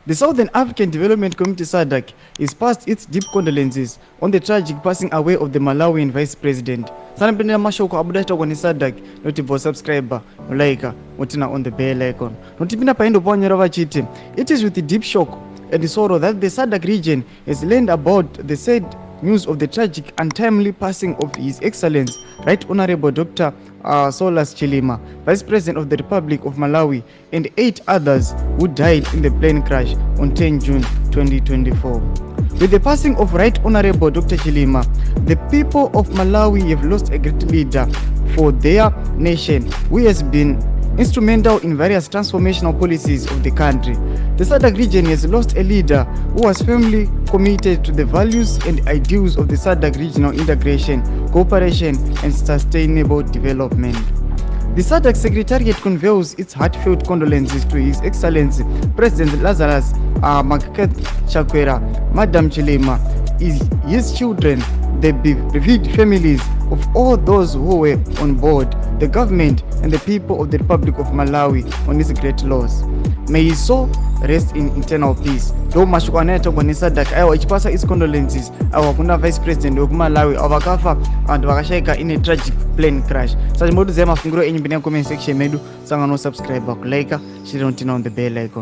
The Southern African Development Community SADC is passed its deep condolences on the tragic passing away of the Malawian Vice President. Sanapendera mashoko abudata kwa ni SADC noti bo subscriber like mutina on the bell icon. Notipina paendo ponyera vachiti. It is with the deep shock and sorrow that the SADC region has learned about the said news of the tragic untimely passing of His Excellence Right Honorable Dr. Solas Chilima, Vice President of the Republic of Malawi, and 8 others who died in the plane crash on 10 June 2024. With the passing of Right Honorable Dr. Chilima, the people of Malawi have lost a great leader for their nation who has been instrumental in various transformational policies of the country. The SADC region has lost a leader who was firmly committed to the values and ideals of the SADC regional integration, cooperation, and sustainable development. The SADC Secretariat conveys its heartfelt condolences to His Excellency President Lazarus Market Chakwera, Madam Chilima, his children, the bereaved families of all those who were on board, the government and the people of the Republic of Malawi on this great loss. May his soul rest in eternal peace. Do mashuko anayetongwa ni SADC ayo ichipasa its condolences awa kuna Vice President of Malawi awakafa and wakashika in a tragic plane crash. Sasa mbodu zema funguro enyi bine comment section medu sanga no subscribe like share on the bell icon.